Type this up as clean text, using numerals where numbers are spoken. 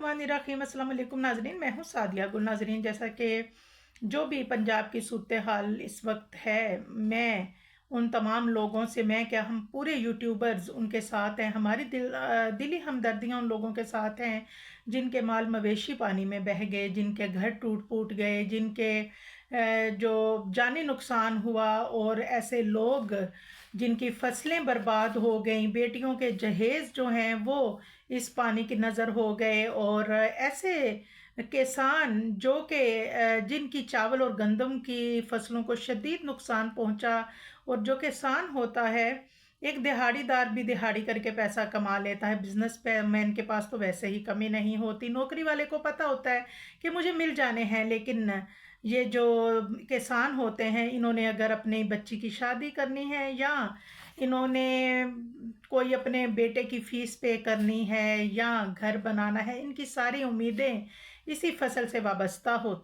बिस्मिल्लाहिर्रहमानिर्रहीम। अस्सलाम वालेकुम नाज़रीन, मैं हूँ सादिया गुल। नाज़रीन, जैसा कि जो भी पंजाब की सूरत हाल इस वक्त है, मैं उन तमाम लोगों से, मैं क्या हम पूरे यूट्यूबर्स उनके साथ हैं। हमारी दिली हमदर्दियाँ उन लोगों के साथ हैं जिनके माल मवेशी पानी में बह गए, जिनके घर टूट फूट गए, जिनके जो जानी नुकसान हुआ, और ऐसे लोग जिनकी फसलें बर्बाद हो गई, बेटियों के जहेज़ जो हैं वो इस पानी की नज़र हो गए, और ऐसे किसान जो कि जिनकी चावल और गंदम की फसलों को शदीद नुकसान पहुंचा। और जो किसान होता है, एक दिहाड़ीदार भी दिहाड़ी करके पैसा कमा लेता है। बिजनेस मैन के पास तो वैसे ही कमी नहीं होती। नौकरी वाले को पता होता है कि मुझे मिल जाने हैं, लेकिन ये जो किसान होते हैं, इन्होंने अगर अपनी बच्ची की शादी करनी है, या इन्होंने कोई अपने बेटे की फीस पे करनी है, या घर बनाना है, इनकी सारी उम्मीदें इसी फसल से वाबस्ता होती